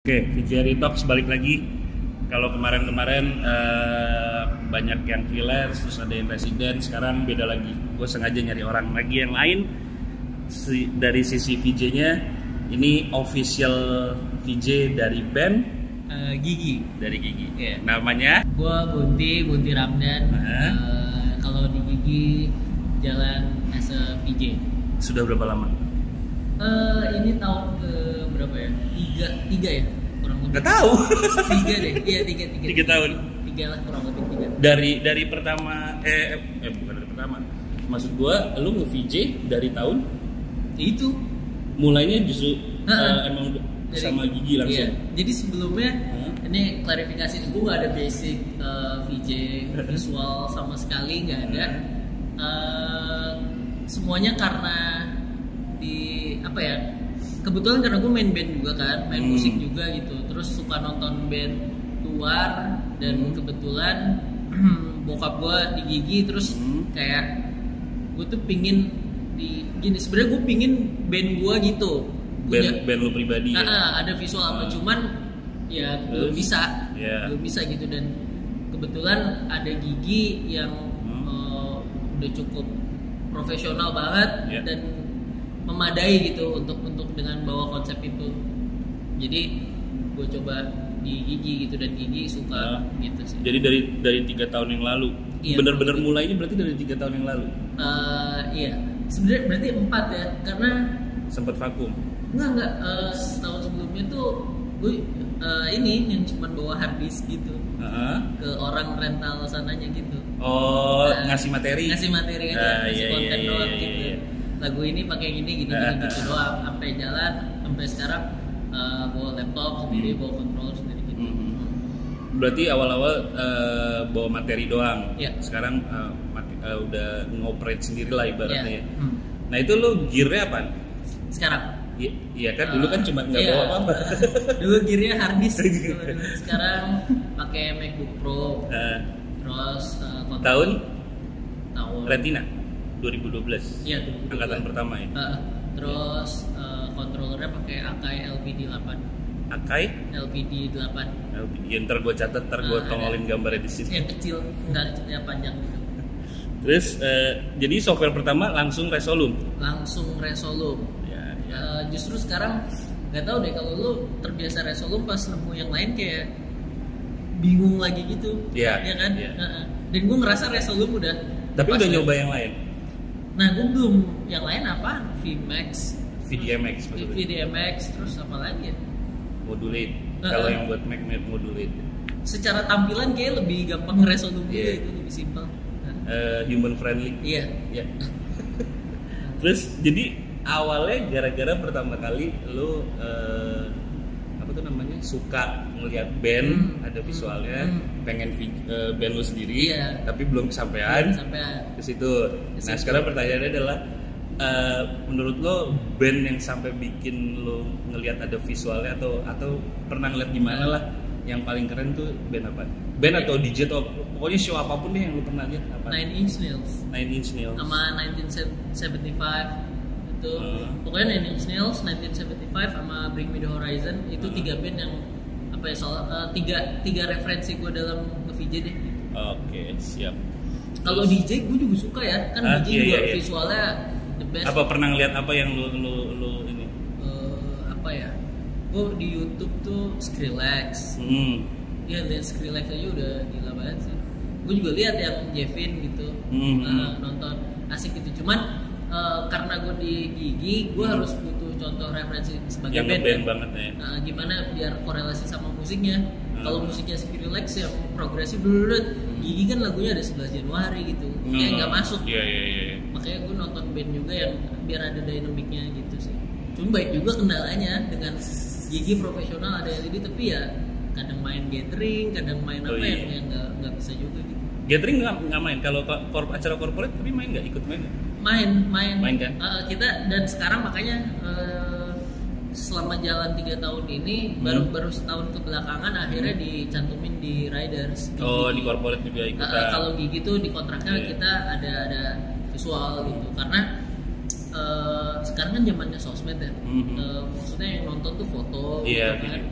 Oke, VJ Talks balik lagi. Kalau kemarin-kemarin banyak yang freelance, terus ada yang resident, sekarang beda lagi. Gue sengaja nyari orang lagi yang lain. Dari sisi VJ-nya, ini official VJ dari band Gigi. Dari Gigi. Yeah. Namanya? Gua Bunti Ramdan. Kalau di Gigi jalan as a VJ. Sudah berapa lama? Ini tahun ke berapa ya? Tiga ya? Kurang lebih. Gak tahu. Tiga deh. Iya tiga. 3 tahun. Tiga lah kurang lebih 3. Dari pertama bukan dari pertama. Maksud gua, lu nge-VJ dari tahun Itu mulainya justru emang dari, sama Gigi langsung. Iya. Jadi sebelumnya ini klarifikasi, gue gak ada basic VJ visual sama sekali, nggak ada. Semuanya karena kebetulan karena gue main band juga kan, main musik juga gitu, terus suka nonton band luar dan kebetulan bokap gue di Gigi, terus kayak gue tuh pingin sebenarnya gue pingin band gue gitu, band lu pribadi ya? Ada visual apa, cuman ya belum bisa gitu, dan kebetulan ada Gigi yang udah cukup profesional banget dan memadai gitu untuk dengan bawa konsep itu. Jadi gue coba di Gigi gitu, dan Gigi suka gitu sih. Jadi dari 3 tahun yang lalu, bener-bener mulainya berarti dari 3 tahun yang lalu? Iya, sebenarnya berarti 4 ya, karena sempat vakum. Enggak, setahun sebelumnya tuh gue ini yang cuma bawa hard disk gitu ke orang rental sananya gitu. Ngasih materi aja, ngasih konten doang gitu. Lagu ini pakai gini gitu doang, sampai jalan sampai sekarang bawa laptop sendiri, bawa controller sendiri gitu. Berarti awal-awal bawa materi doang. Sekarang udah ngoperate sendiri lah ibaratnya. Nah itu lo gear-nya apa? Sekarang? Iya kan, dulu kan cuma nggak bawa apa-apa. Dulu gear-nya hard disk. Sekarang pakai MacBook Pro. Terus tahun Retina 2012. Iya, angkatan pertama ya. Terus controllernya pakai Akai LPD 8. Akai LPD 8. Ya, ntar gue catat, ntar gue tongolin gambarnya di sini. Yang kecil, enggak kecilnya panjang gitu. Terus jadi software pertama langsung Resolume. Justru sekarang nggak tahu deh, kalau lu terbiasa Resolume pas nemu yang lain kayak bingung lagi gitu. Ya kan? Dan gue ngerasa Resolume udah. Tapi udah nyoba yang lain. Nah, gue belum. Yang lain apa? VDMX, terus apa lagi ya? Modulate. Kalau yang buat Mac Modulate. Secara tampilan kayak lebih gampang Resolume juga, itu lebih simpel. Human friendly. Iya. Terus jadi awalnya gara-gara pertama kali lo suka ngelihat band ada visualnya, pengen band lo sendiri, tapi belum kesampaian ke situ. Nah sekarang pertanyaannya adalah menurut lo band yang sampai bikin lo ngelihat ada visualnya atau pernah ngeliat di mana lah yang paling keren tuh band apa? Band atau DJ atau pokoknya show apapun deh yang lo pernah lihat apa? Nine Inch Nails sama 1975 itu. Pokoknya Nine Inch Nails, 1975 sama Bring Me The Horizon itu 3 band yang tiga referensi gue dalam nge-VJ deh. Oke, siap. Kalau DJ gue juga suka ya, kan DJ juga visualnya the best. Apa pernah ngeliat apa yang lu ini? Apa ya? Gue di YouTube tuh Skrillex. Ya lihat Skrillex aja udah gila banget sih. Gue juga lihat yang Jevin gitu, nonton asik gitu. Cuman karena gue di Gigi, gue harus butuh contoh referensi sebagai yang band banget ya. Gimana biar korelasi sama musiknya. Kalau musiknya Skrillex yang progresif Gigi kan lagunya ada 11 Januari gitu, kayak nggak masuk. Makanya gue nonton band juga yang biar ada dinamiknya gitu sih. Cuma baik juga kendalanya dengan Gigi profesional ada LED, tapi ya kadang main gathering, kadang main yang nggak bisa juga gitu. Gathering nggak main, kalau acara corporate tapi main nggak, ikut main? Main kan? Kita dan sekarang makanya selama jalan 3 tahun ini baru setahun kebelakangan akhirnya dicantumin di Riders. Di corporate juga ikutan. Kalau Gigi tuh di kontraknya kita ada visual gitu, karena sekarang kan zamannya sosmed ya. Maksudnya yang nonton tuh foto, iya, gitu kan.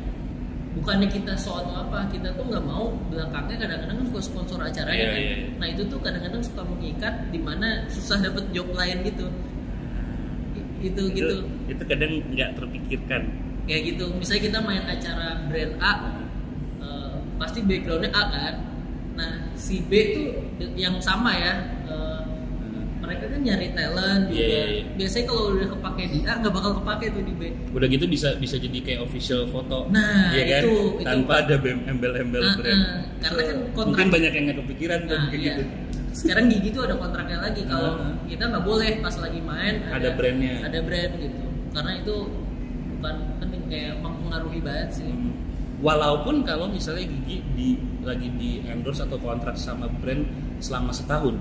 bukannya kita soal apa, kita tuh nggak mau belakangnya kadang-kadang suka sponsor acaranya kan. Nah itu tuh kadang-kadang suka mengikat di mana susah dapet job lain gitu. Itu kadang nggak terpikirkan. Kayak gitu, misalnya kita main acara brand A, pasti backgroundnya A kan. Nah si B tuh yang sama ya. Mereka kan nyari talent juga. Biasanya kalau udah kepake di A nggak bakal kepake tuh di B. Udah gitu bisa jadi kayak official foto. Nah ya kan? itu tanpa ada embel-embel brand. Karena kan kontrak. Mungkin banyak yang nggak kepikiran tuh kayak gitu. Sekarang Gigi tuh ada kontraknya lagi kalau kita nggak boleh pas lagi main ada brandnya. Ada brand gitu. Karena itu bukan penting kayak mempengaruhi banget sih. Walaupun kalau misalnya Gigi lagi di endorse atau kontrak sama brand selama setahun.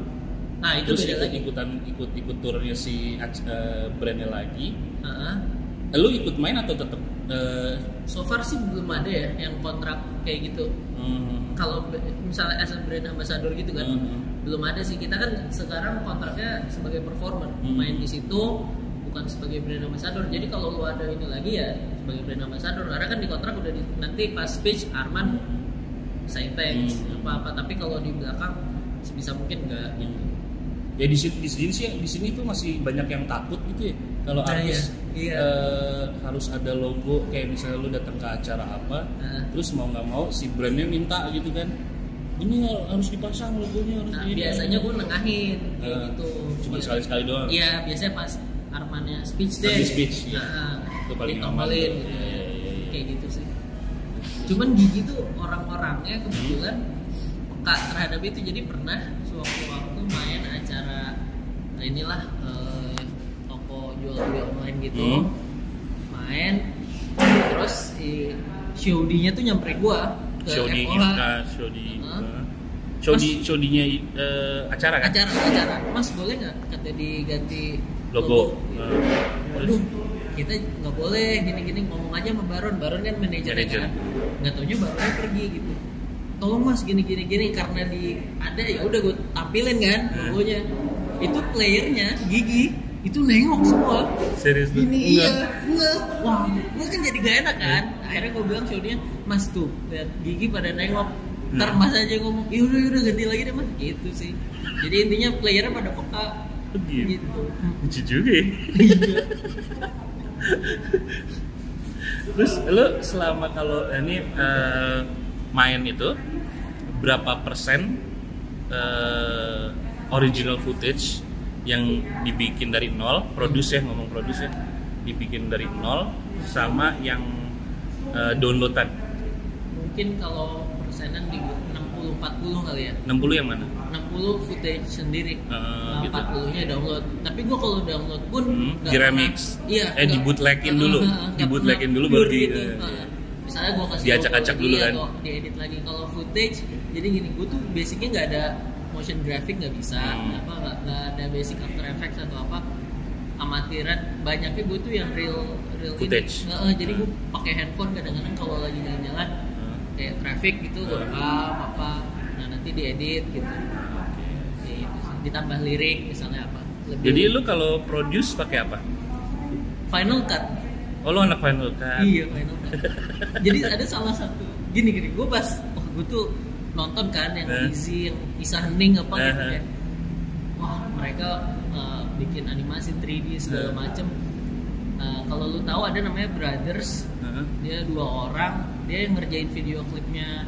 Nah itu terus beda lagi. ikut turnya si brandnya lagi. Lu ikut main atau tetap? So far sih belum ada ya yang kontrak kayak gitu. Kalau misalnya as a brand ambassador gitu kan, belum ada sih. Kita kan sekarang kontraknya sebagai performer, main di situ bukan sebagai brand ambassador. Jadi kalau lu ada ini lagi ya sebagai brand ambassador, karena kan di kontrak udah nanti pas speech Arman say thanks apa-apa. Tapi kalau di belakang sebisa mungkin enggak. Ya di sini tuh masih banyak yang takut gitu ya kalau artis harus ada logo, kayak misalnya lu datang ke acara apa terus mau nggak mau si brandnya minta gitu kan, ini harus dipasang logonya harus biasanya gue nengahin kayak gitu cuma sekali doang. Iya biasanya pas Armannya speech deh itu paling ditombolin gitu kayak gitu sih. Cuman Gigi tuh orang-orangnya kebetulan peka terhadap itu. Jadi pernah sewaktu-waktu main acara inilah toko jual-beli online gitu, main terus si Shodi-nya tuh nyamperin gua ke Shodi-nya acara kan? Acara. Mas boleh nggak kata diganti logo? Waduh, kita nggak boleh gini-gini, ngomong aja sama Baron kan manajernya kan. Nggak taunya Baronnya pergi gitu. Tolong Mas gini karena ada ya udah gue tampilin kan logonya. Itu playernya Gigi itu nengok semua. Serius tuh? Ini enggak. Wah, gue kan jadi gak enak kan. Akhirnya gue bilang Shodinya, Mas tuh lihat Gigi pada nengok. Ntar Mas aja ngomong, yaudah ganti lagi deh Mas. Gitu sih. Jadi intinya playernya pada peka. Gitu. Lucu juga ya. Terus lo selama kalau ini main itu berapa persen original footage yang dibikin dari nol, ngomong produce ya, dibikin dari nol sama yang downloadan? Mungkin kalau persenan di 60-40 kali ya. 60 yang mana? 60 footage sendiri, 40-nya download. Tapi gue kalau download pun di remix, di bootlegin dulu, baru di gitu. Misalnya gue kasih diacak-acak dulu kan, diedit lagi. Kalau footage, jadi gini, gue tuh basicnya nggak ada motion graphic, nggak bisa, nggak ada basic After Effects atau apa, amatiran. Banyaknya gue tuh yang real footage. Jadi gue pakai handphone kadang-kadang kalau lagi jalan-jalan, kayak traffic gitu, gue rekam apa, nah nanti diedit gitu. Ditambah lirik misalnya apa. Jadi lu kalau produce pakai apa? Final Cut. Oh lu anak Final Cut? Iya Final Cut. Jadi ada salah satu gini gue pas gue tuh nonton kan yang Easy, yang Isa Hening apa gitu ya. Wah mereka bikin animasi 3D segala macem. Kalau lu tahu ada namanya Brothers, dia 2 orang, dia yang ngerjain video klipnya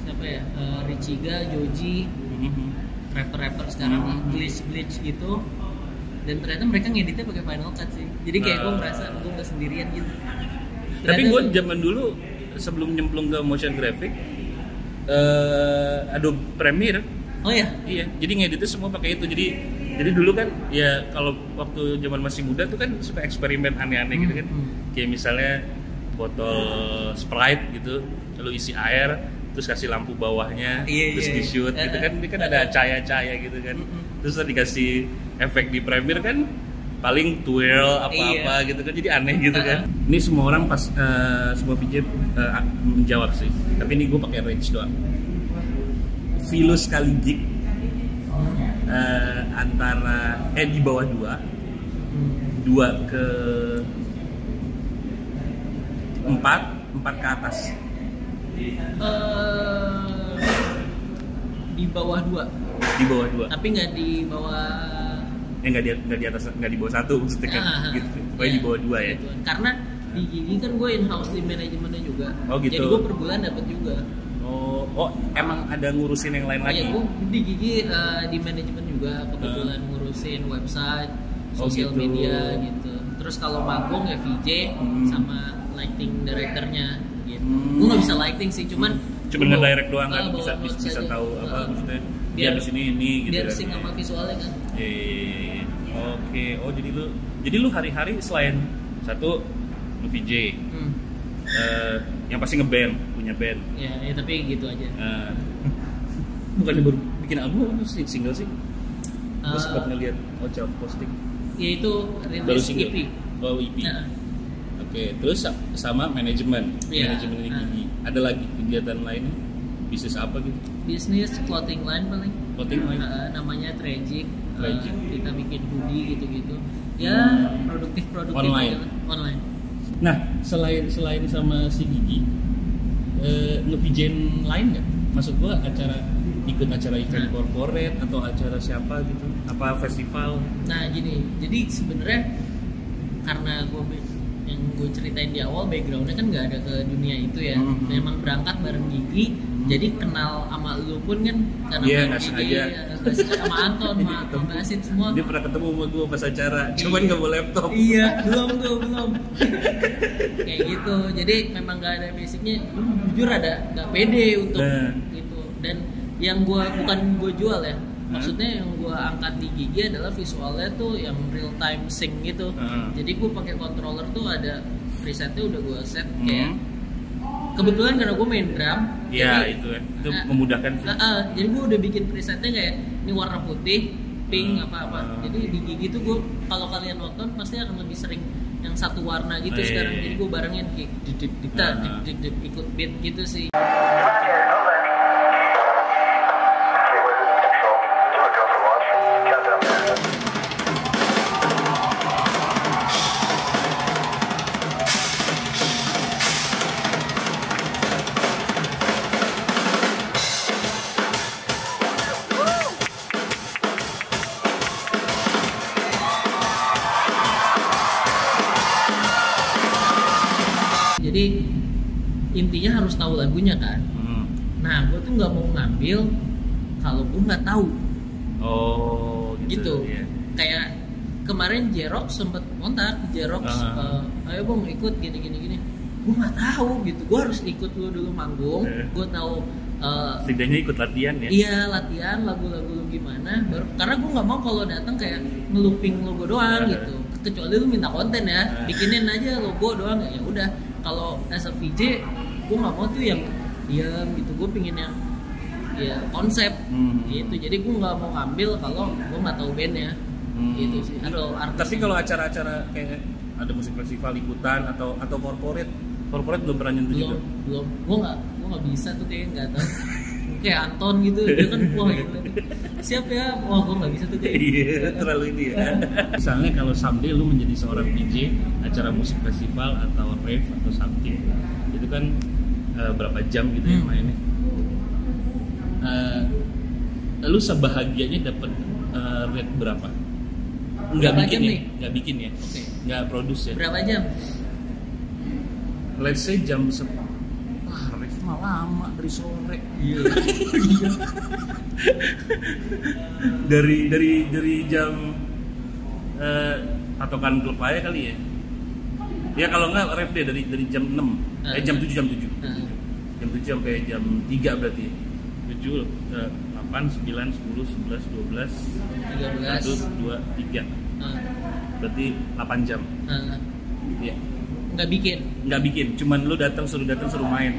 siapa ya, Richiga, Joji, rapper sekarang lah, glitch gitu. Dan ternyata mereka ngeditnya pakai Final Cut sih. Jadi kayak gue merasa gue nggak sendirian gitu. Tapi gue zaman dulu sebelum nyemplung ke motion graphic, Adobe Premiere. Oh ya? Iya. Jadi ngeditnya semua pakai itu. Jadi dulu kan ya kalau waktu zaman masih muda tuh kan suka eksperimen aneh-aneh gitu kan. Kayak misalnya botol Sprite gitu, lalu isi air, terus kasih lampu bawahnya, terus di shoot gitu kan. Ini kan ada cahaya-cahaya gitu kan. Terus dikasih efek di Premiere kan paling twirl apa-apa gitu kan, jadi aneh gitu kan. Ini semua orang pas semua VJ menjawab sih, tapi ini gue pakai range doang. Vilo sekali gig antara di bawah 2 ke 4 ke atas. Di bawah 2. Di bawah 2. Tapi nggak di bawah. Nggak di atas, nggak di bawah 1 maksudnya kan. Gitu. Pokoknya di bawah 2 ya. Karena di Gigi kan gue in-house di manajemennya juga. Oh gitu. Jadi gue per bulan dapat juga. Oh emang ada ngurusin yang lain lagi? Iya, gue di Gigi di manajemen juga kebetulan ngurusin website, sosial gitu. media gitu. Terus kalau manggung ya VJ sama lighting directornya gitu. Gue nggak bisa lighting sih, cuman nge-direct doang kan, bisa tahu apa maksudnya biar di sini ini gitu. Biar sync sama visualnya kan. Oke. Oh jadi lu hari-hari selain satu nge-VJ, yang pasti nge-band, punya band. Ya tapi gitu aja. Bukannya baru bikin album atau single sih? Gue sempat ngeliat Ocha posting. Ya itu rilis EP. Oh EP. Oke, terus sama manajemen ini Gigi. Ada lagi kegiatan lainnya? Bisnis apa gitu? Bisnis clothing line paling. Clothing line? Namanya Tragic. Kita bikin hoodie gitu-gitu. Ya produktif online. Online. Nah, selain sama si Gigi, nge-VJ lain nggak? Maksud gua ikut acara event corporate atau acara siapa gitu? Apa festival? Nah gini, jadi sebenarnya karena yang gue ceritain di awal backgroundnya kan nggak ada ke dunia itu ya. Memang berangkat bareng Gigi, jadi kenal sama lu pun kan karena nggak sengaja sama Anton, sama Asit semua. Dia pernah ketemu sama gue pas acara, cuman nggak bawa laptop. Iya, belum. Kayak gitu, jadi memang nggak ada basicnya. Jujur ada nggak pede untuk gitu. Dan yang bukan gue jual ya, maksudnya yang gue angkat di Gigi adalah visualnya tuh yang real time sync gitu. Jadi gue pakai controller tuh ada presetnya udah gue set kayak kebetulan karena gue main drum. Iya itu memudahkan sih. Jadi gue udah bikin presetnya kayak ini warna putih, pink apa. Jadi di Gigi tuh gue kalau kalian nonton pasti akan lebih sering yang satu warna gitu sekarang. Jadi gue barengin ikut beat gitu sih. Jadi intinya harus tahu lagunya kan. Nah, gue tuh nggak mau ngambil kalau gue nggak tahu. Oh, gitu. Iya. Kayak kemarin Jerox sempet kontak Jerox, ayo bang ikut gini. Gue nggak tahu gitu. Gue harus ikut dulu manggung. Gue tahu. Setidaknya ikut latihan ya? Iya latihan lagu-lagu lu gimana. Karena gue nggak mau kalau datang kayak ngeluping logo doang gitu. Kecuali lu minta konten ya, bikinin aja logo doang ya udah. Kalau as a VJ, gue nggak mau tuh yang diam gitu. Gue pingin yang konsep gitu. Jadi gue nggak mau ngambil kalau gue nggak tahu bandnya gitu sih. Atau tapi kalau acara-acara kayak ada musik festival ikutan atau corporate belum pernah nyentuh juga. Belum. Gue nggak bisa tuh kayaknya nggak tahu. Kayak Anton gitu dia kan wah gitu. Siap ya, wah gue nggak bisa tuh kayak. Iya terlalu ini ya. Misalnya kalau someday lu menjadi seorang VJ acara musik festival atau rave atau something, itu kan berapa jam gitu ya mainnya. Lu sebahagianya dapat rate berapa? Nggak bikin ya. Okay. Nggak produce ya. Berapa jam? Let's say jam rave mah lama dari sore. Iya. dari jam patokan klub aja kali ya. Ya kalau nggak rave deh dari jam 6 jam 7 jam 7 sampai jam 3 berarti 7 8 9 10 11 12 13 1 2 3 berarti 8 jam. Iya. Nggak bikin, cuman lu suruh datang suruh main.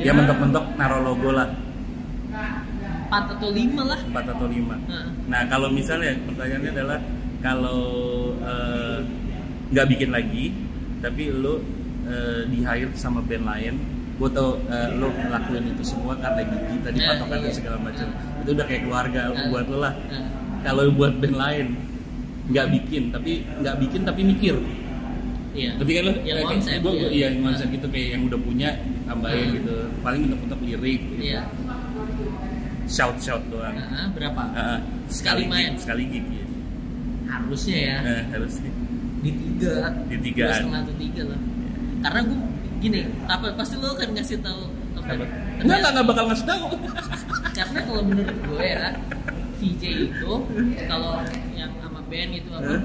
Ya mentok-mentok naruh logo lah. 4 atau 5 lah. 4 atau 5. Nah kalau misalnya pertanyaannya adalah kalau nggak bikin lagi, tapi lu di-hire sama band lain, gue tau lu ngelakuin itu semua karena Gigi tadi patokan dan segala macam. Itu udah kayak keluarga buat lu lah. Kalau buat band lain nggak bikin tapi mikir. Iya. Tapi kan lo yang konsep yang konsep gitu kayak yang udah punya tambahin gitu. Paling untuk lirik gitu. Iya. Shout doang. Berapa? Sekali gig ya. Harusnya ya. Harusnya. Di 3. Di 3-an. 2,5 atau 3 lah. Karena gue gini, pasti lo kan ngasih tahu apa? Enggak bakal ngasih tahu. Karena kalau menurut gue ya, VJ itu kalau yang sama band itu apa?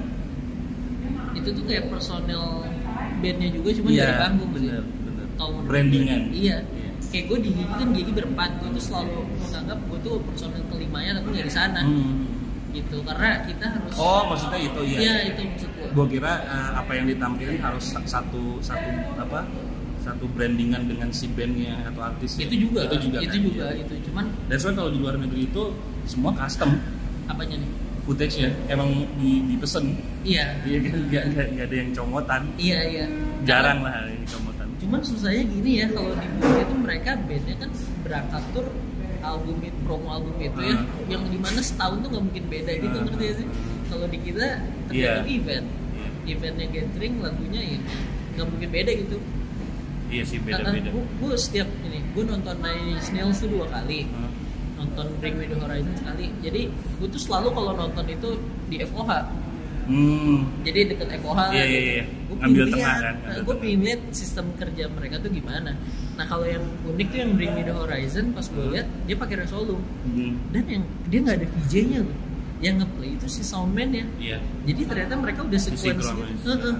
Itu tuh kayak personel bandnya juga cuma dari panggung bener. Tahu brandingan. Iya. Kayak gue di Gigi kan Gigi berempat, gue tuh selalu menganggap gue tuh personel kelimanya tapi nggak di sana. Gitu karena kita harus. Oh maksudnya itu ya? Iya itu maksud gue. Gue kira apa yang ditampilkan harus satu brandingan dengan si bandnya atau artisnya. Itu juga kan? itu cuman. Dan soalnya kalau di luar negeri itu semua custom. Apanya nih? Footage-nya emang dipesen. Iya. Iya kan nggak ada yang comotan. Iya. Jarang lah yang comotan. Cuman susahnya gini ya kalau di Bali itu mereka bandnya kan berangkat tur promo album itu ya, yang dimana setahun tuh nggak mungkin beda gitu ngerti ya sih. Kalau di kita tergantung eventnya gathering lagunya ya nggak mungkin beda gitu. Iya sih beda-beda. Gue setiap gue nonton Nine Inch Nails tuh 2 kali. Nonton Bring Me The Horizon sekali. Jadi gue tuh selalu kalau nonton itu di FOH. Jadi deket FOH lah. Iya. Ambil tengah kan. Gue pengen lihat sistem kerja mereka tuh gimana. Nah kalau yang unik tuh yang Bring Me The Horizon pas gue lihat dia pakai Resolu. Dan yang dia nggak ada VJ-nya loh. Yang ngeplay itu si soundman ya. Iya. Jadi ternyata mereka udah sequence gitu.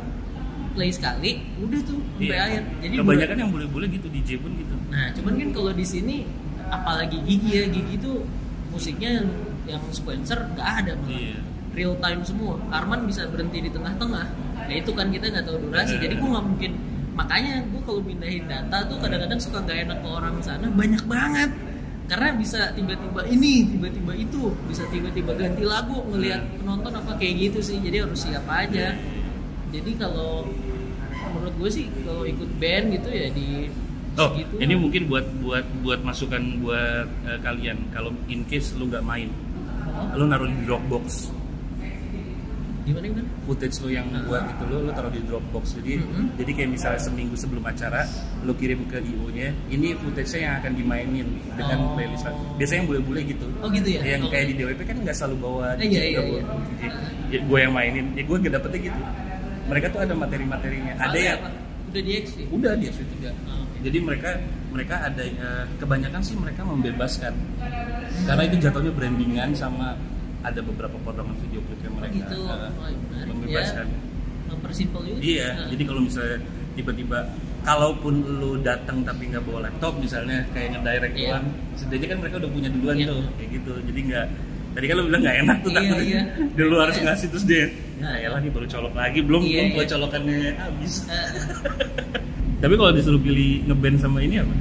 Play sekali, udah tuh sampai akhir. Jadi kebanyakan yang bule-bule gitu, DJ pun gitu. Nah, cuman kan kalau di sini apalagi Gigi tuh musiknya yang sequencer nggak ada malah. Real time semua. Arman bisa berhenti di tengah-tengah. Nah itu kan kita nggak tahu durasi. Jadi gue nggak mungkin. Makanya gue kalau pindahin data tuh kadang-kadang suka nggak enak ke orang sana. Banyak banget. Karena bisa tiba-tiba ini, tiba-tiba itu, bisa tiba-tiba ganti lagu ngelihat penonton apa kayak gitu sih. Jadi harus siap aja. Jadi kalau menurut gue sih kalau ikut band gitu ya di segitu. Ini mungkin buat masukan buat kalian. Kalau in case lu nggak main, lu naruh di Dropbox. Gimana? Footage lu yang buat itu lu taruh di Dropbox. Jadi kayak misalnya seminggu sebelum acara lu kirim ke IO-nya, ini footage-nya yang akan dimainin dengan playlist. Biasanya yang bule-bule gitu. Oh gitu ya. Yang kayak di DWP kan nggak selalu bawa iya. Gue yang mainin, gue gak dapetnya gitu. Mereka tuh ada materi-materinya. Ada yang udah di XP. Udah di XP juga. Jadi mereka ada kebanyakan sih mereka membebaskan. Karena itu jatuhnya brandingan sama ada beberapa potongan video klipnya mereka. Gitu. Membebaskan. Mempersimpel juga. Iya. Jadi kalau misalnya tiba-tiba kalaupun lu datang tapi nggak bawa laptop misalnya kayak ngedirect doang, setidaknya kan mereka udah punya duluan tuh kayak gitu. Jadi nggak. Tadi kan lu bilang nggak enak tuh takutnya. Dulu harus ngasih terus dia. Nah, yalah nih baru colok lagi, belum gua colokannya habis. Tapi kalau disuruh pilih ngeband sama ini apa?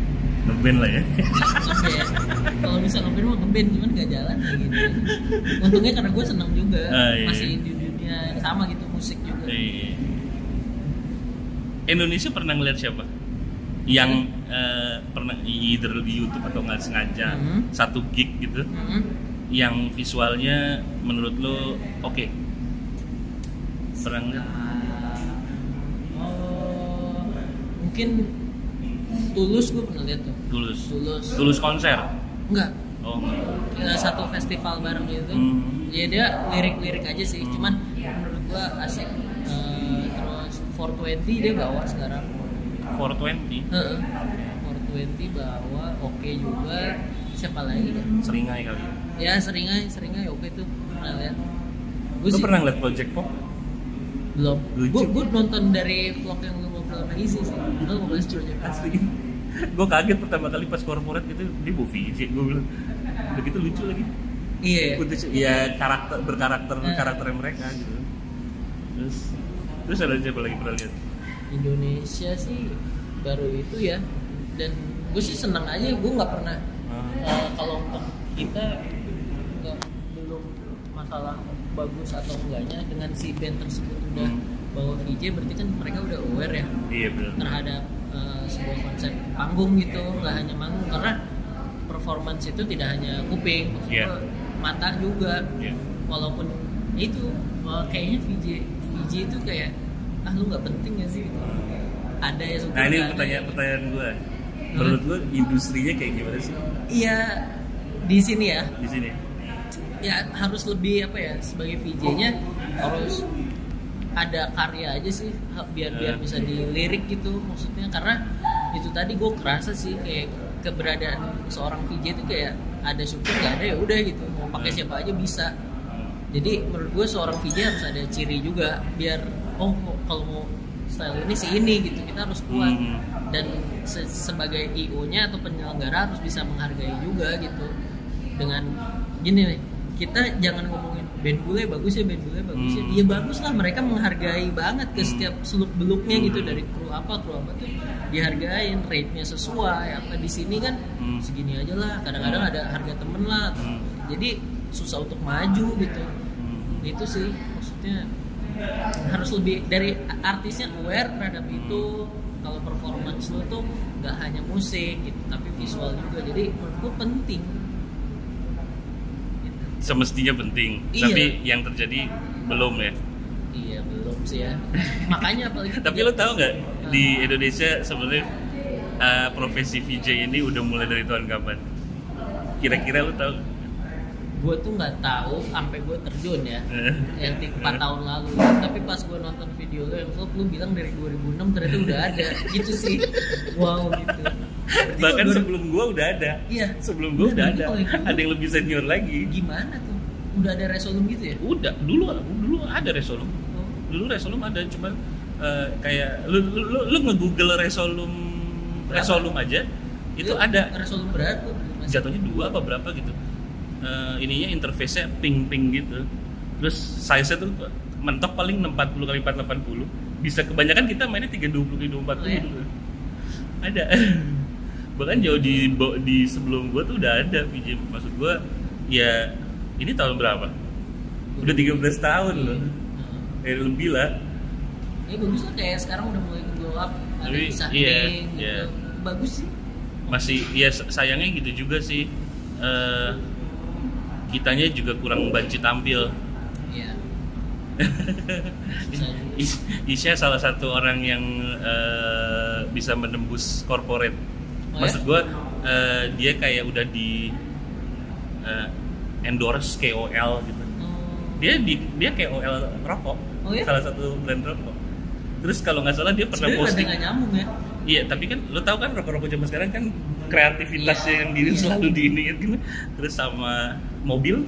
Ngeband lah ya. Kalau bisa ngeband mau ngeband cuman nggak jalan kayak gitu. Untungnya karena gue seneng juga, masih di dunia sama gitu musik juga. Indonesia pernah ngeliat siapa? Yang pernah either di YouTube atau nggak sengaja satu gig gitu? Yang visualnya menurut lo oke? Pernah nggak? Mungkin Tulus gue pernah lihat tuh. Tulus konser? Enggak. Oh. Satu festival bareng gitu. Ya dia lirik-lirik aja sih. Cuman menurut gue asik. Terus 420 dia bawa sekarang. 420? 420 bawa oke juga. Siapa lagi kan? Seringai kali. Ya seringai oke tuh pernah lihat. Lu pernah lihat Project Pop? Belum. Gue nonton dari vlog yang lu ngobrol sama Izzy sih. Lu mau bahas Project asli. Gue kaget pertama kali pas corporate gitu di movie sih gue bilang. Begitu lucu lagi. Iya. Karakternya mereka gitu. Terus ada siapa lagi pernah lihat? Indonesia sih baru itu ya. Dan gue sih senang aja. Gue nggak pernah. Kalau untuk kita belum masalah bagus atau enggaknya dengan si band tersebut udah bawa VJ berarti kan mereka udah aware ya terhadap sebuah konsep panggung gitu, nggak hanya manggung karena performance itu tidak hanya kuping, mata juga. Walaupun itu kayaknya VJ itu kayak lu nggak penting ya sih gitu. Ada ya nah ini pertanyaan gue, menurut gue industrinya kayak gimana sih? Iya, di sini ya harus lebih apa ya, sebagai VJ-nya harus ada karya aja sih biar bisa dilirik gitu maksudnya. Karena itu tadi gue kerasa sih kayak keberadaan seorang VJ itu kayak ada syukur nggak ada ya udah gitu, mau pakai siapa aja bisa. Jadi menurut gue seorang VJ harus ada ciri juga biar kalau mau style ini sih ini gitu, kita harus kuat. Dan sebagai IO-nya atau penyelenggara harus bisa menghargai juga gitu. Dengan gini nih, kita jangan ngomongin band bule bagus ya. Ya bagus lah, mereka menghargai banget ke setiap seluk beluknya gitu, dari kru apa tuh dihargain, rate-nya sesuai. Apa di sini kan segini aja lah, kadang-kadang ada harga temen lah. Jadi susah untuk maju gitu. Itu sih maksudnya, harus lebih dari artisnya aware terhadap itu. Kalau performance lo tuh nggak hanya musik gitu, tapi visual juga. Jadi menurut gue penting gitu. Semestinya penting, tapi yang terjadi belum ya. Iya belum sih ya. Makanya apalagi tapi lo tahu nggak di Indonesia sebenarnya profesi VJ ini udah mulai dari tahun kapan? Kira-kira lo tahu? Gue tuh nggak tahu sampai gue terjun ya yang 4 tahun lalu. Tapi pas gue nonton video lo yang lu bilang dari 2006 ternyata udah ada gitu sih. Wow gitu. Bahkan sebelum gue udah ada. Iya. Sebelum gue udah ada. Ada yang lebih senior lagi. Gimana tuh? Udah ada Resolum gitu ya? Udah. Dulu ada Resolum. Dulu Resolum ada, cuman kayak lu nge-google Resolum aja itu ada. Resolum berat tuh. Jatuhnya 2 apa berapa gitu. Ininya interface-nya ping gitu. Terus size-nya tuh mentok paling 640 x 480. Bisa kebanyakan kita mainnya 320 x 240 dulu. Ada. Bahkan jauh di sebelum gua tuh udah ada VJ. Maksud gua ya ini tahun berapa? Udah 13 tahun loh. Lebih lah. Ya bagus lah, kayak sekarang udah mulai glow up, ada bisa gitu. Bagus sih. Masih ya sayangnya gitu juga sih. Kitanya juga kurang banci tampil. Iya. Isya salah satu orang yang bisa menembus corporate. Maksud gue dia kayak udah di endorse KOL gitu. Dia KOL rokok. Salah satu brand rokok. Terus kalau nggak salah dia pernah posting. Nggak nyambung ya. Iya, tapi kan lo tau kan rokok-rokok zaman sekarang kan kreativitasnya yang diri selalu diiniin gitu. Terus sama mobil.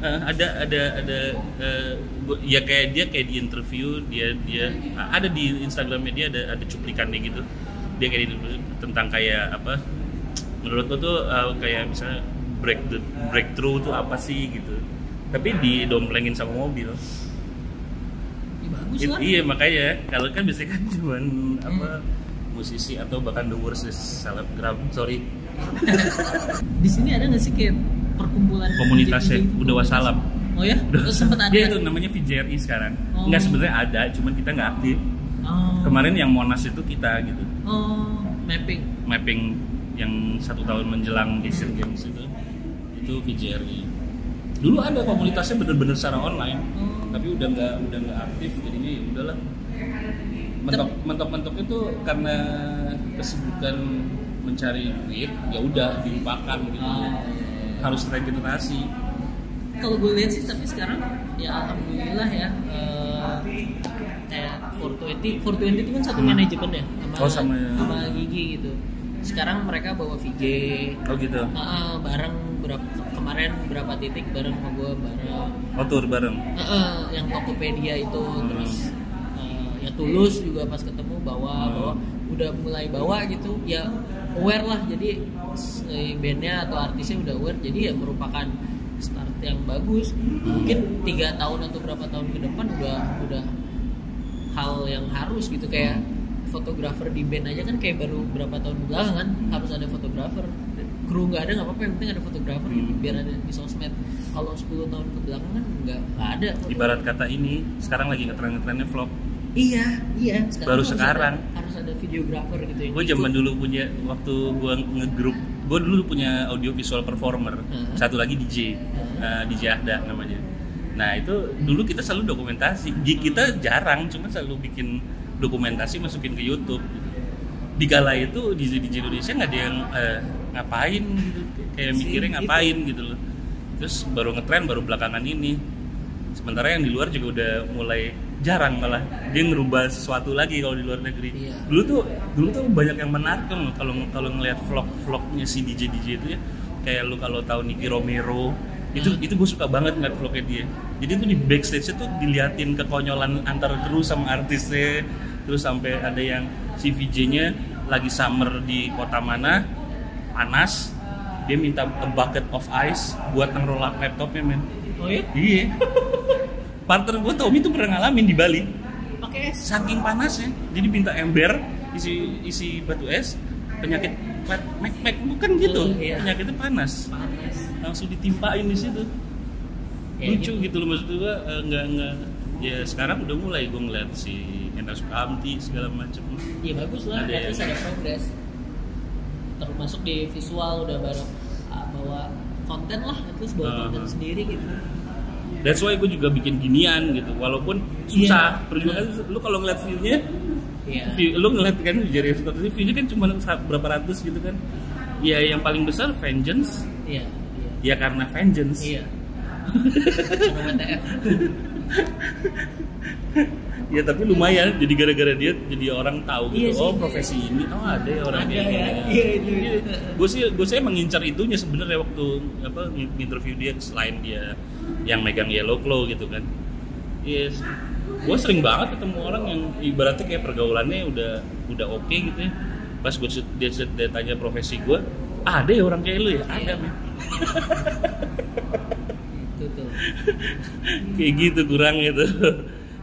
Ada ya kayak di interview dia ada di Instagramnya dia ada cuplikannya gitu. Dia kayak tentang kayak apa? Menurut lo tuh kayak misalnya breakthrough tuh apa sih gitu. Tapi didomplengin sama mobil. Bagus lah. Iya makanya kalau kan biasanya kan cuman musisi atau bahkan the worst selebgram, sorry. Di sini ada nggak sih kayak perkumpulan komunitasnya udah wassalam? Oh ya? Sempet ada. Dia itu namanya VJRI sekarang. Nggak, sebenarnya ada, cuman kita nggak aktif. Kemarin yang Monas itu kita gitu. Mapping yang 1 tahun menjelang Asian Games itu VJRI. Dulu ada komunitasnya bener-bener secara online, tapi udah nggak aktif, jadinya ya udahlah. Mentok itu karena kesibukan mencari duit, ya udah dilupakan gitu. Harus regenerasi. Kalau gue lihat sih, tapi sekarang ya alhamdulillah ya, kayak 420 itu kan satu manajemen ya sama Gigi gitu. Sekarang mereka bawa VJ. Oh gitu. Bareng berapa titik bareng sama gue bareng. Oh tour bareng. Yang Tokopedia itu terus ya Tulus juga pas ketemu bawa udah mulai bawa gitu ya, aware lah. Jadi bandnya atau artisnya udah aware, jadi ya merupakan start yang bagus. Mungkin 3 tahun atau berapa tahun ke depan udah hal yang harus gitu. Kayak fotografer di band aja kan kayak baru berapa tahun belakangan harus ada fotografer. Kru nggak ada nggak apa-apa, yang penting ada fotografer gitu, biar ada di sosmed. Kalau 10 tahun ke belakang kan nggak ada. Ibarat kata ini sekarang lagi ngetren-ngetrennya vlog. Iya. Baru sekarang harus ada videografer gitu ya. Gue zaman dulu punya, waktu gue ngegrup, gue dulu punya audio visual performer. Satu lagi DJ, DJ Ahda namanya. Nah itu dulu kita selalu dokumentasi, kita jarang, cuma selalu bikin dokumentasi masukin ke YouTube. Di kala itu di Indonesia nggak ada yang ngapain gitu, kayak mikirnya ngapain gitu loh. Terus baru ngetren baru belakangan ini. Sementara yang di luar juga udah mulai jarang, malah dia ngerubah sesuatu lagi kalau di luar negeri. Iya. Dulu tuh banyak yang menarik kan kalau ngelihat vlognya si DJ itu ya. Kayak lu kalau tahu Nicky Romero, itu gue suka banget ngeliat vlognya dia. Jadi tuh di backstage-nya tuh diliatin kekonyolan antara kru sama artisnya. Terus sampai ada yang si VJ-nya lagi summer di kota mana, panas, dia minta a bucket of ice buat ngerol laptopnya, men. Oh iya? Iya. Partner gue Tommy tuh pernah ngalamin di Bali. Pakai es. Saking panasnya, jadi minta ember isi batu es, penyakit mek bukan gitu. Iya. Penyakitnya panas. Langsung ditimpain di situ. Ya, lucu gitu loh, maksud gue enggak ya sekarang udah mulai gue ngeliat si Endra Sukamti segala macam. Iya bagus lah, berarti ada progres. Termasuk di visual udah bawa konten lah, terus bawa konten sendiri gitu. That's why gue juga bikin ginian gitu, walaupun susah. Perjuangan lu kalau ngeliat view-nya, lu ngeliat kan dari view-nya kan cuma berapa ratus gitu kan. Ya yang paling besar Vengeance. Iya. Ya karena Vengeance. Iya. Ya tapi lumayan, jadi gara-gara dia jadi orang tahu gitu. Oh profesi ini, ada ya orang kayak gini. Gue sih mengincar itunya sebenarnya waktu interview dia, selain dia yang megang Yellow Claw gitu kan. Yes, gue sering banget ketemu orang yang ibaratnya kayak pergaulannya udah oke gitu ya. Pas dia tanya profesi gue, ada ya orang kayak lu ya? Ada men. Kayak gitu kurang gitu.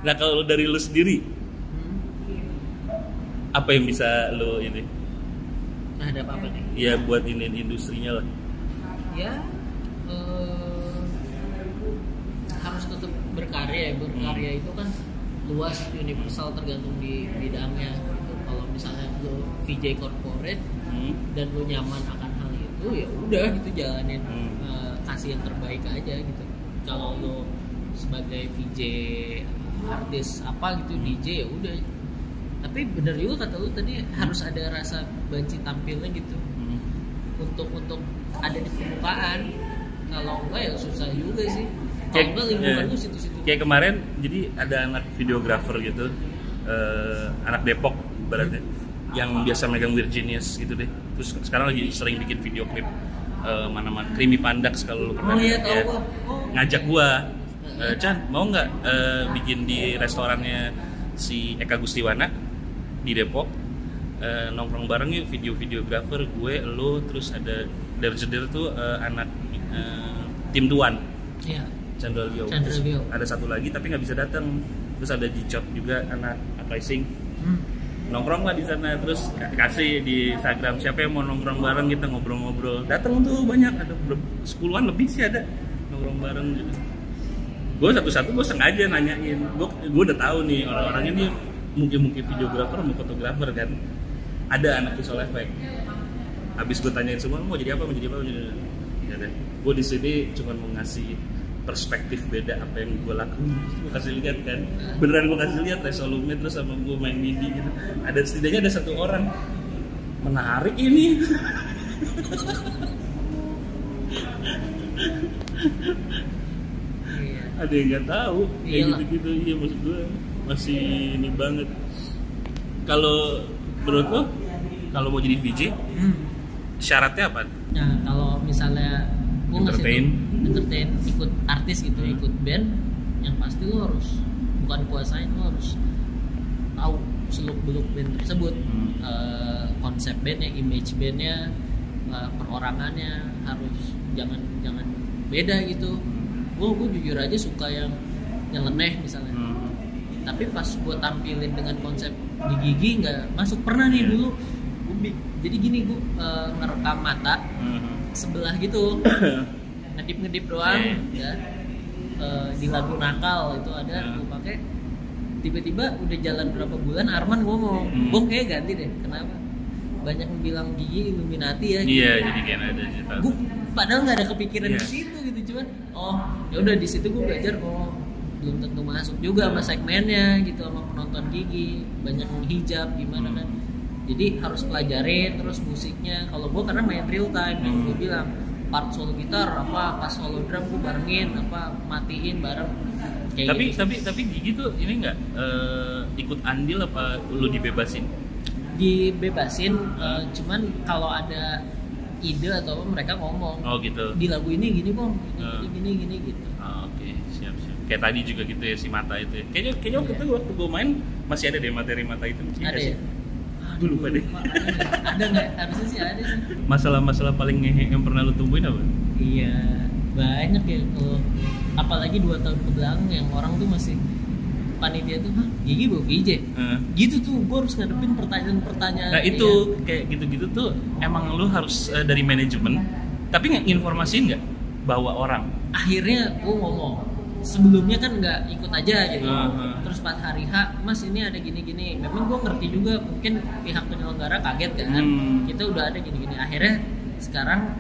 Nah kalau dari lu sendiri, apa yang bisa lu ini? Nah ada apa nih? Ya buat ini industrinya lah. Ya harus tetap berkarya. Berkarya itu kan luas, universal, tergantung di bidangnya. Gitu. Kalau misalnya lu VJ corporate dan lu nyaman akan hal itu, ya udah gitu jalanin, kasih yang terbaik aja gitu. Kalau lu sebagai VJ artis apa gitu, DJ ya udah. Tapi bener juga kata lu tadi, harus ada rasa banci tampilnya gitu. Untuk ada di permukaan. Kalau enggak ya susah juga sih. Kalau enggak lingkungan lu situ-situ. Kayak kemarin jadi ada anak videographer gitu, anak Depok ibaratnya, yang biasa megang Virginius gitu deh. Terus sekarang lagi sering bikin video klip mana-mana Creamy Pandax kalau lu pernah ngajak gua. Chan, mau nggak bikin di restorannya si Eka Gustiwana di Depok, nongkrong bareng yuk, videografer gue, lo, terus ada dari jeder tuh anak tim Tuan, Chandra Leo. Ada satu lagi tapi nggak bisa datang, terus ada Dicot juga anak Uprising. Nongkrong lah di sana, terus kasih di Instagram siapa yang mau nongkrong bareng, kita ngobrol-ngobrol. Datang tuh banyak, ada 10-an lebih sih ada nongkrong bareng gitu. Gue satu-satu gue sengaja nanyain, gue udah tahu nih orang-orangnya nih mungkin videografer sama fotografer kan, ada anak visual effect. Habis gue tanyain semua mau jadi apa, ya deh. Gue di sini cuma mau ngasih perspektif beda apa yang gue lakuin, gue kasih lihat kan, beneran gue kasih lihat resolusinya, terus sama gue main MIDI gitu. Ada setidaknya ada satu orang menarik ini. Ada yang nggak tahu kayak gitu-gitu. Iya, maksud gue masih ini banget. Kalau menurut lo, kalau mau jadi VJ, syaratnya apa? Nah, kalau misalnya gue entertain, ikut artis gitu, ikut band, yang pasti lo harus bukan kuasain, lo harus tahu seluk-beluk band tersebut, konsep bandnya, image bandnya, perorangannya harus jangan beda gitu. Gue jujur aja suka yang nyeleneh misalnya, tapi pas gue tampilin dengan konsep di gigi nggak masuk. Pernah nih dulu jadi gini, gue ngerekam mata sebelah gitu, ngedip doang ya, di lagu Nakal itu ada gue pakai. Tiba-tiba udah jalan berapa bulan Arman ngomong, gue kayak ganti deh. Kenapa? Banyak yang bilang gigi Illuminati ya. Iya, jadi kayak ada cerita. Gue padahal nggak ada kepikiran di situ gitu, cuman ya udah di situ gue belajar belum tentu masuk juga sama segmennya gitu, sama penonton Gigi banyak yang hijab gimana kan, jadi harus pelajarin terus musiknya. Kalau gue karena main real time yang gue bilang part solo gitar pas solo drum gue barengin matiin bareng kayak tapi Gigi tuh ini nggak ikut andil apa lu dibebasin cuman kalau ada ide atau mereka ngomong gitu di lagu ini gini bang gini gitu. Oke. Siap kayak tadi juga gitu ya si Mata itu ya. Kayaknya waktu gue main masih ada deh materi Mata itu ada ya? Gue lupa deh. Ada nggak? Harusnya sih ada sih. Masalah paling ngehe yang pernah lu tumbuhin apa? Iya banyak ya, kalau apalagi 2 tahun kebelakang yang orang tuh masih panitia tuh Gigi bawa VJ gitu tuh, gue harus ngadepin pertanyaan. Nah itu kayak gitu-gitu tuh emang lu harus dari manajemen tapi informasiin nggak bawa orang. Akhirnya gue ngomong sebelumnya kan nggak ikut aja gitu. Terus pas hari H, Mas ini ada gini-gini. Memang gue ngerti juga, mungkin pihak penyelenggara kaget kan. Kita udah ada gini-gini. Akhirnya sekarang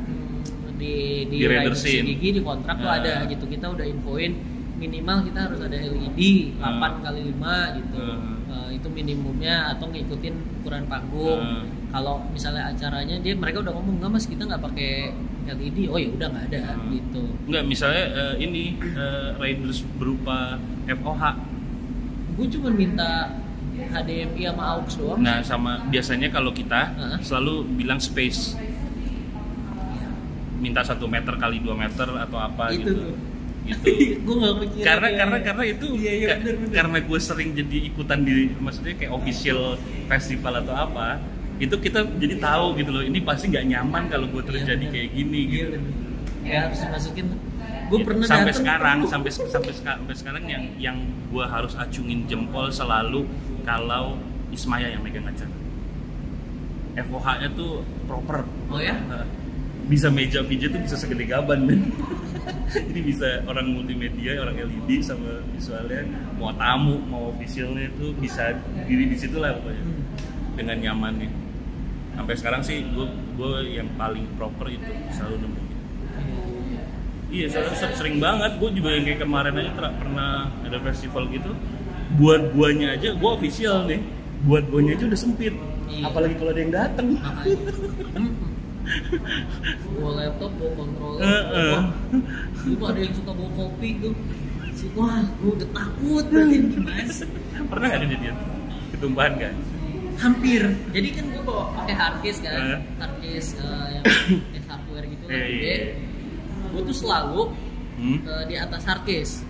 di Ridersin Gigi di kontrak tuh ada gitu. Kita udah infoin minimal kita harus ada LED 8x5 gitu. Itu minimumnya, atau ngikutin ukuran panggung. Kalau misalnya acaranya mereka udah ngomong, enggak Mas kita nggak pakai LED, ya udah nggak ada gitu. Nggak, misalnya riders berupa FOH. Gue cuma minta HDMI sama AUX doang. Nah sama biasanya kalau kita selalu bilang space, minta 1 meter kali 2 meter atau apa itu gitu. Gue nggak mikir karena itu bener. Karena gue sering jadi ikutan maksudnya kayak official festival atau apa, itu kita jadi tahu gitu loh, ini pasti nggak nyaman kalau gue terjadi kayak gini gitu. Ya harus masukin. Gue pernah sampai sekarang yang gue harus acungin jempol selalu kalau Ismaya yang megang acara. FOH-nya tuh proper. Oh ya? Bisa meja VJ tuh bisa segede gaban men. Jadi bisa orang multimedia, orang LED sama visualnya, mau tamu, mau officialnya itu bisa diri di situ lah pokoknya. Dengan nyamannya. Sampai sekarang sih gue yang paling proper itu selalu nemuin. Iya, sering banget. Gue juga yang kayak kemarin aja pernah ada festival gitu. Buat guanya aja, gue official nih. Buat guanya aja udah sempit. Apalagi kalau ada yang dateng. Bawa laptop, bawa controller. Dulu ada yang suka bawa kopi tuh. Wah, gue udah takut berarti gimana? Pernah nggak ada dia? Ketumpahan kan? Hampir. Jadi kan gue bawa pakai hardcase kan, hardcase yang hardware gitu kan. Gue tuh selalu di atas hardcase.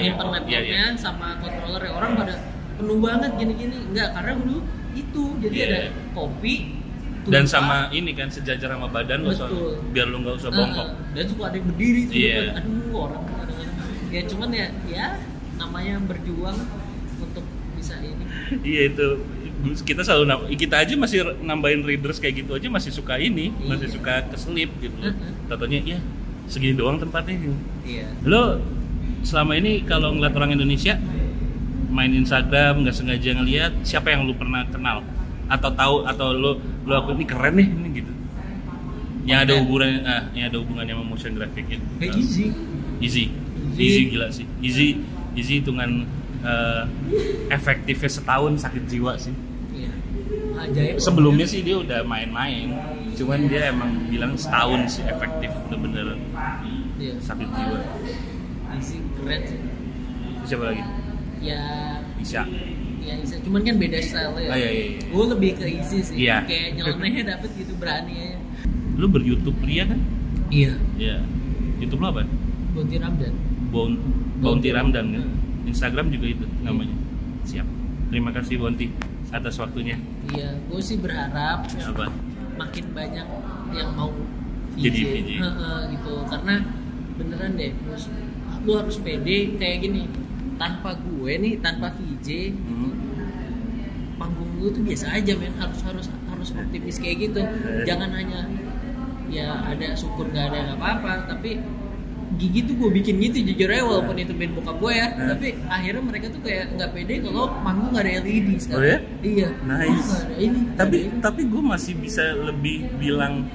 Nyimpen laptopnya sama controllernya. Orang pada penuh banget gini-gini. Enggak, karena dulu itu jadi ada kopi. Dan sama ini kan sejajar sama badan lo soalnya, biar lo nggak usah bongkok. Dan suka ada yang berdiri tuh. Aduh, orang kadang-kadang. Ya cuman ya namanya berjuang untuk bisa ini. Iya itu. Kita aja masih nambahin readers kayak gitu aja masih suka ini, masih suka keselip gitu. Contohnya ya segini doang tempatnya gitu. Iya. Lo selama ini kalau ngeliat orang Indonesia main Instagram nggak sengaja ngeliat, siapa yang lo pernah kenal atau tahu atau lo aku ini keren nih ini gitu. Yang ada hubungannya sama motion graphic gitu. Easy gila sih. Easy hitungan efektifnya setahun sakit jiwa sih. Iya. Ajaib. Sebelumnya sih dia udah main-main, cuman dia emang bilang setahun sih efektif bener-bener sakit jiwa. Easy keren sih. Siapa lagi? Ya Isya. Cuman kan beda style ya. Iya. Gue lebih ke Easy sih. Iya. Kayak nyelenehnya dapet gitu, berani aja. Lu ber-YouTube Ria kan? Iya. YouTube lo apa? Bounty Ramdan. Bounty Ramdan kan? Instagram juga itu namanya. Siap. Terima kasih Bounty atas waktunya. Iya, gue sih berharap makin banyak yang mau jadi VJ. Gitu. Karena beneran deh, lu harus pede kayak gini. Tanpa VJ, panggung lu tuh biasa aja men. Harus optimis kayak gitu. Jangan hanya ya ada syukur nggak ada apa-apa, tapi Gigi tuh gue bikin gitu jujur aja, walaupun itu band bokap gue ya, tapi akhirnya mereka tuh kayak nggak pede kalau manggung nggak ada LED sekarang. Oh ya? Iya. Nice. Tapi gue masih bisa lebih bilang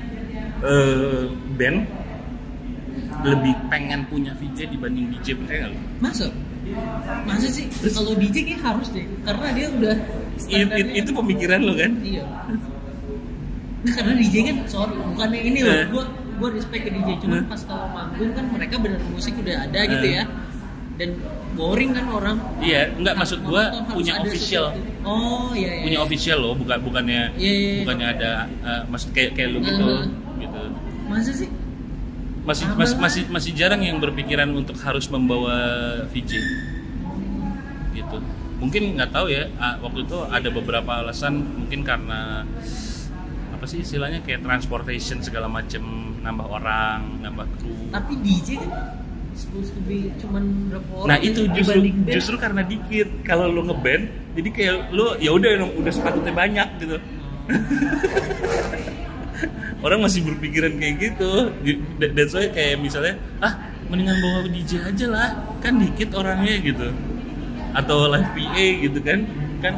band lebih pengen punya VJ dibanding DJ, percaya nggak lo? Masa sih? Kalau DJ kayak harus deh, karena dia udah itu pemikiran lo kan? Iya. Nah, karena DJ kan, sorry, bukannya ini loh, gue respect ke DJ, cuman pas kalau manggung kan mereka bener musik udah ada gitu ya, dan boring kan orang. Iya, enggak, maksud gue punya official. Oh iya. Punya official loh, bukannya ada maksud kayak lu gitu. Masa sih? Masih jarang yang berpikiran untuk harus membawa VJ gitu. Mungkin nggak tahu ya, waktu itu ada beberapa alasan, mungkin karena apa sih istilahnya, kayak transportation segala macem, nambah orang, nambah kru. Tapi DJ kan supposed to be cuman berapa orang? Nah itu justru karena dikit. Kalau lu ngeband, jadi kayak lu ya udah sepatutnya banyak gitu. Orang masih berpikiran kayak gitu. That's why kayak misalnya, mendingan bawa DJ aja lah, kan dikit orangnya gitu. Atau live PA gitu kan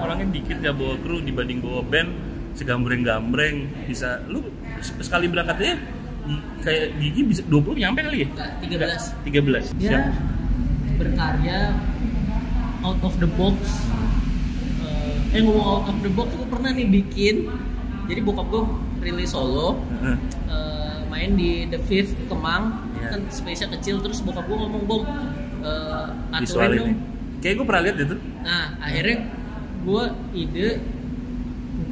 orangnya dikit, gak bawa kru dibanding bawa band segambreng-gambreng. Bisa lu sekali berangkatnya kayak Gigi bisa 20 nyampe kali ya? 13. Dia berkarya out of the box. Ngomong out of the box, gue pernah nih bikin. Jadi bokap gue rilis solo, main di The Fifth Kemang, kan space-nya kecil. Terus bokap gue ngomong, Bom, aturin dong. Kayak gue pernah lihat itu. Nah akhirnya gue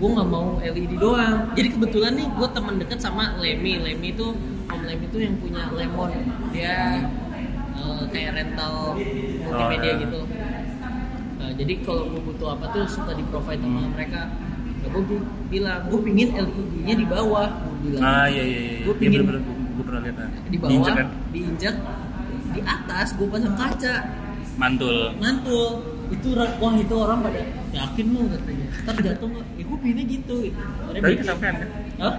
gue nggak mau LED doang. Jadi kebetulan nih gue teman dekat sama Lemmy itu, Om Lemmy itu yang punya Lemon. Dia kayak rental multimedia gitu. Jadi kalau gue butuh apa tuh suka di provide sama mereka. Ya gue bilang, gue pingin LED-nya di bawah. Gue bilang. Iya. Gue pingin gue pernah lihat. Di bawah, diinjak, di atas gue pasang kaca. Mantul. Itu orang pada yakin lu katanya. Ntar jatuh nggak? Ya gue pinginnya gitu. Tapi kesampean kan?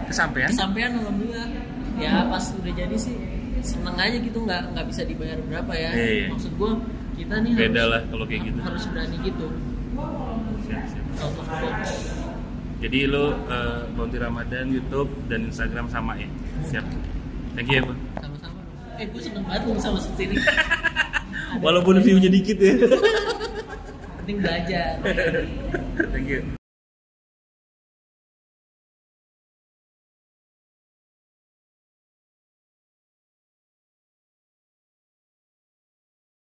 Kesampean alhamdulillah. Ya pas udah jadi sih seneng aja gitu, nggak bisa dibayar berapa ya. Iya. Maksud gue kita nih beda lah kalau kayak gitu. Harus berani gitu. Siap. Jadi lo Bounty Ramadan YouTube dan Instagram sama ya. Siap. Thank you ya, Bang. Sama-sama. Gue seneng banget lu bisa masuk sini. Walaupun view-nya dikit ya. Penting belajar. Thank you.